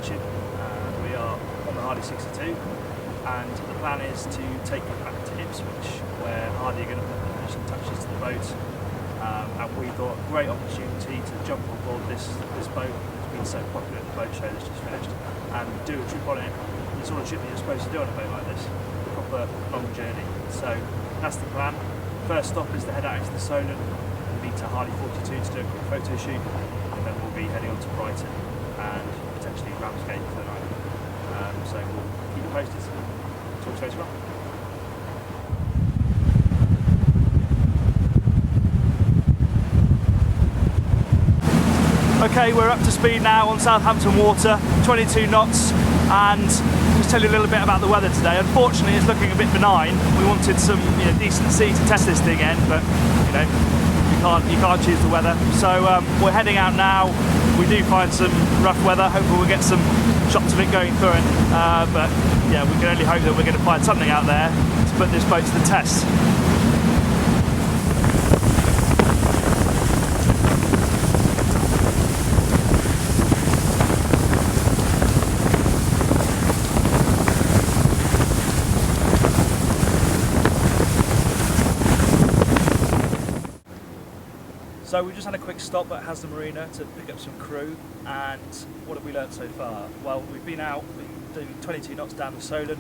watching. We are on the Hardy 62, and the plan is to take it back to Ipswich, where Hardy are going to put the finishing touches to the boat. And we thought great opportunity to jump on board this boat. It's been so popular at the boat show that's just finished, and do a trip on it. The sort of trip that you're supposed to do on a boat like this, a proper long journey. So that's the plan. First stop is to head out into the Solent and meet to Hardy 42 to do a quick photo shoot, and then we'll be heading on to Brighton and potentially Ramsgate for the night. So we'll keep you posted. Talk to you later on. Okay, we're up to speed now on Southampton water, 22 knots, and just tell you a little bit about the weather today. Unfortunately, it's looking a bit benign. We wanted some decent sea to test this thing in, but you can't choose the weather. So we're heading out now. We do find some rough weather. Hopefully we'll get some shots of it going through it. But yeah, we can only hope that we're going to find something out there to put this boat to the test. So we just had a quick stop at Haslam Marina to pick up some crew, and what have we learnt so far? Well, we've been out doing 22 knots down the Solent,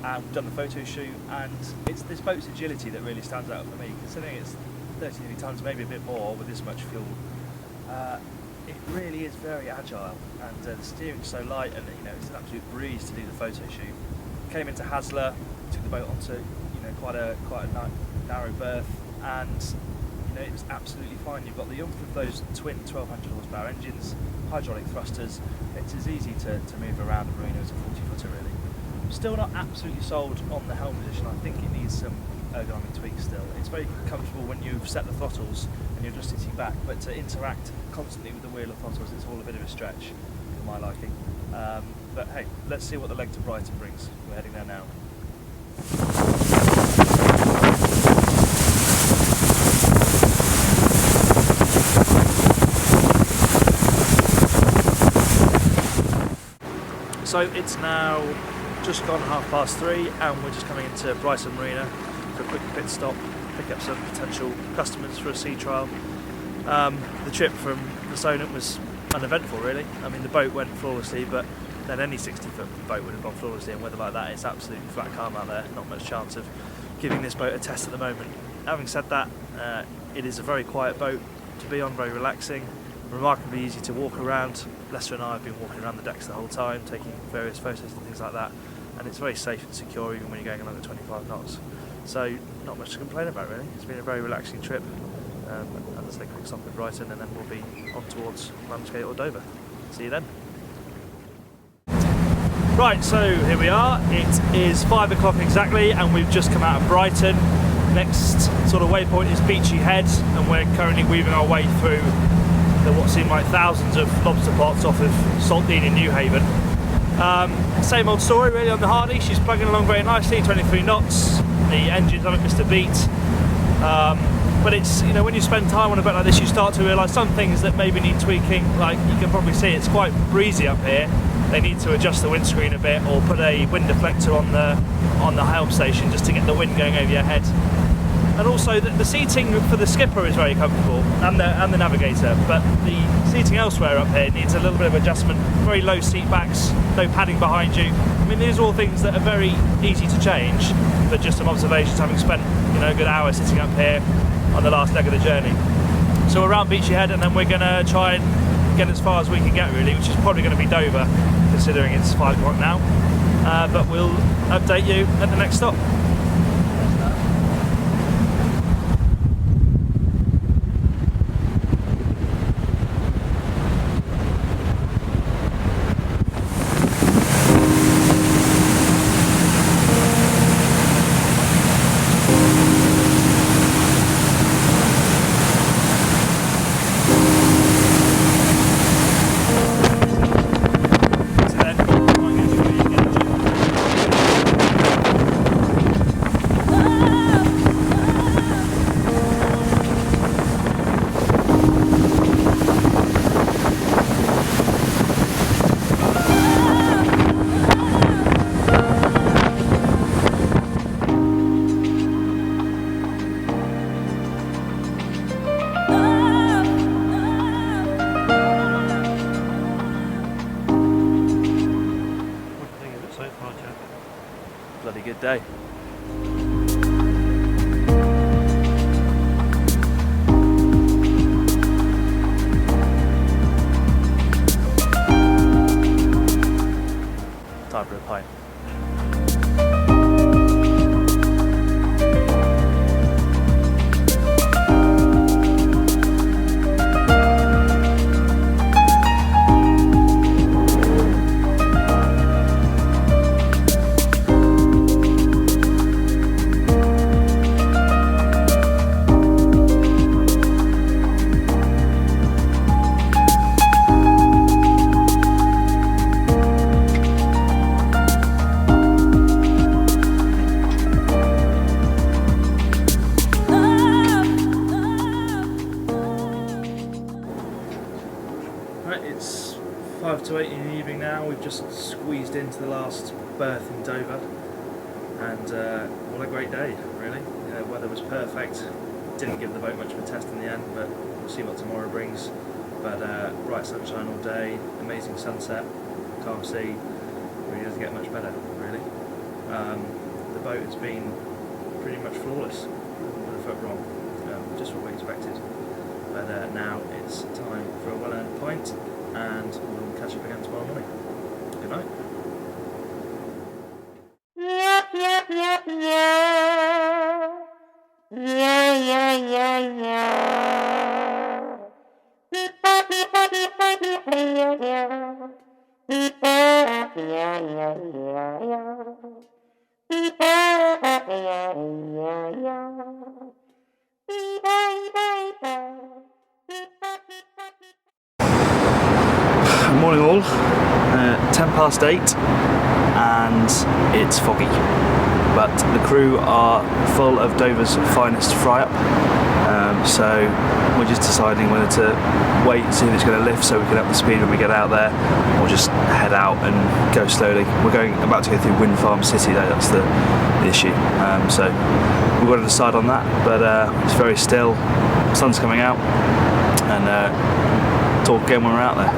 and we've done the photo shoot, and it's this boat's agility that really stands out for me, considering it's 33 tons, maybe a bit more with this much fuel. It really is very agile, and the steering's so light, and it's an absolute breeze to do the photo shoot. Came into Haslar, took the boat onto quite a narrow berth, and it was absolutely fine. You've got the oomph of those twin 1200 horsepower engines, hydraulic thrusters. It's as easy to move around a marina as a 40-footer really. Still not absolutely sold on the helm position. I think it needs some ergonomic tweaks still. It's very comfortable when you've set the throttles and you're just sitting back, but to interact constantly with the wheel of throttles, it's all a bit of a stretch for my liking. But hey, let's see what the leg to Brighton brings. We're heading there now. So it's now just gone 3:30, and we're just coming into Brighton Marina for a quick pit stop, pick up some potential customers for a sea trial. The trip from the Solent was uneventful really. I mean, the boat went flawlessly, but then any 60-foot boat would have gone flawlessly in weather like that. It's absolutely flat calm out there, not much chance of giving this boat a test at the moment. Having said that, it is a very quiet boat to be on, very relaxing, remarkably easy to walk around. Lester and I have been walking around the decks the whole time, taking various photos and things like that, and it's very safe and secure even when you're going along at 25 knots. So not much to complain about really. It's been a very relaxing trip. And let's take a quick stop at Brighton, and then we'll be on towards Ramsgate or Dover. See you then. Right, so here we are. It is 5 o'clock exactly, and we've just come out of Brighton. Next sort of waypoint is Beachy Head, and we're currently weaving our way through what seem like thousands of lobster pots off of Saltdean in Newhaven. Same old story really on the Hardy. She's plugging along very nicely, 23 knots. The engines haven't missed a beat. But it's, when you spend time on a boat like this, you start to realise some things that maybe need tweaking. Like you can probably see, it's quite breezy up here. They need to adjust the windscreen a bit, or put a wind deflector on the helm station just to get the wind going over your head. And also the seating for the skipper is very comfortable, and the navigator, but the seating elsewhere up here needs a little bit of adjustment. Very low seat backs, no padding behind you. I mean, these are all things that are very easy to change, but just some observations having spent a good hour sitting up here on the last leg of the journey. So we're around Beachy Head, and then we're going to try and get as far as we can get really, which is probably going to be Dover, considering it's 5 o'clock now. But we'll update you at the next stop. good day. Time for a pint. It's 5 to 8 in the evening now. We've just squeezed into the last berth in Dover, and what a great day, really. Weather was perfect. Didn't give the boat much of a test in the end, but we'll see what tomorrow brings. But bright sunshine all day, amazing sunset, calm sea. Really doesn't get much better, really. The boat has been pretty much flawless. Would have felt wrong, just what we expected. But now it's time for a well-earned pint, and we'll catch up again tomorrow morning. Good night. Morning all, 10 past 8 and it's foggy, but the crew are full of Dover's finest fry-up, so we're just deciding whether to wait and see if it's going to lift so we can up the speed when we get out there, or just head out and go slowly. We're about to go through Wind Farm City though, that's the issue, so we've got to decide on that, but it's very still, sun's coming out, and talk again when we're out there.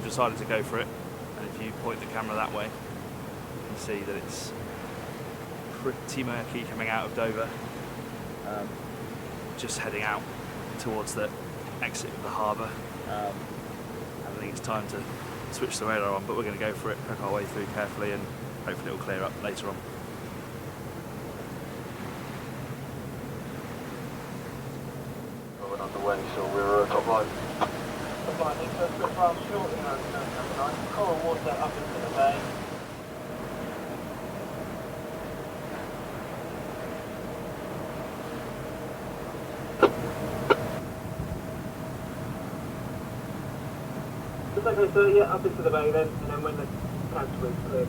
Decided to go for it, and if you point the camera that way you can see that it's pretty murky coming out of Dover. Just heading out towards the exit of the harbour. I think it's time to switch the radar on, but we're going to go for it, crack our way through carefully, and hopefully it will clear up later on. We're underway, so we're top line. Coral water up into the bay. Okay, so yeah, up into the bay then, and then when the cancer is clear,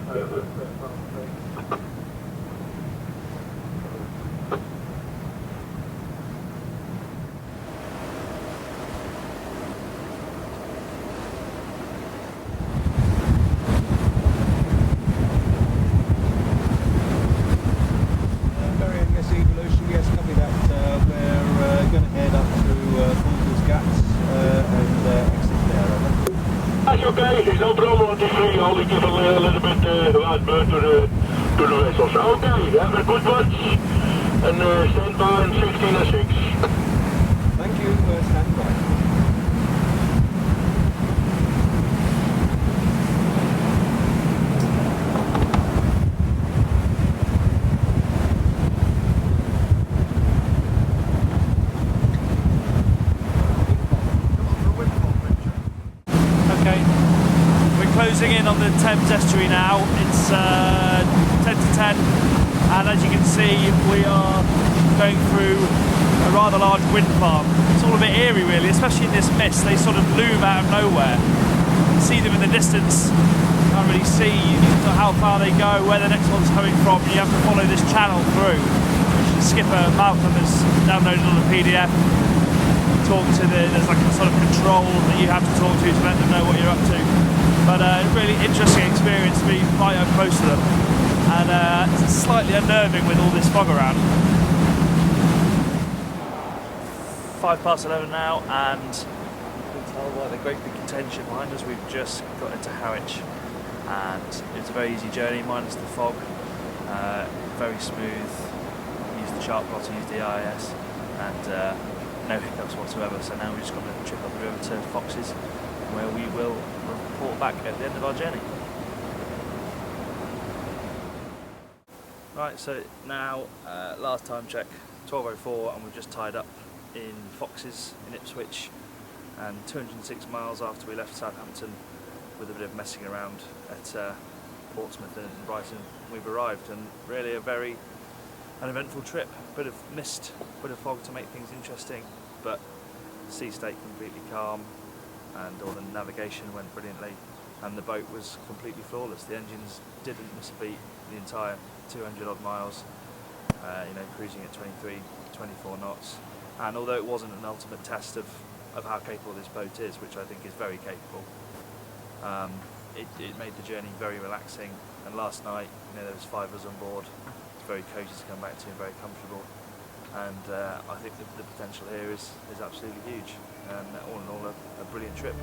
okay, there's no problem on this radio, we give a little bit right bird to the vessel. So okay, have a good watch, and stand by in 16 and 6. Thank you, stand by. Closing in on the Thames estuary now. It's 10 to 10, and as you can see we are going through a rather large wind farm. It's all a bit eerie really, especially in this mist. They sort of loom out of nowhere. You can see them in the distance, can't really see how far they go, where the next one's coming from. You have to follow this channel through, which Skipper Malcolm has downloaded on a PDF. Talk to there's like a sort of control that you have to talk to let them know what you're up to. But really interesting experience to be right up close to them, and it's slightly unnerving with all this fog around. 11:05 now, and you can tell by the great big contention behind us, we've just got into Harwich, and it's a very easy journey minus the fog. Very smooth. Use the chart plotter, use the IIS, and no hiccups whatsoever. So now we've just got a trip up the river to Foxes, where we will report back at the end of our journey. Right, so now last time check, 12:04, and we've just tied up in Foxes in Ipswich, and 206 miles after we left Southampton, with a bit of messing around at Portsmouth and Brighton, we've arrived, and really an eventful trip. Bit of mist, bit of fog to make things interesting, but the sea stayed completely calm, and all the navigation went brilliantly, and the boat was completely flawless. The engines didn't miss a beat the entire 200 odd miles, cruising at 23, 24 knots. And although it wasn't an ultimate test of how capable this boat is, which I think is very capable, it made the journey very relaxing. And last night, there was 5 of us on board. It's very cosy to come back to and very comfortable. And I think the potential here is absolutely huge. And all in all, a brilliant trip.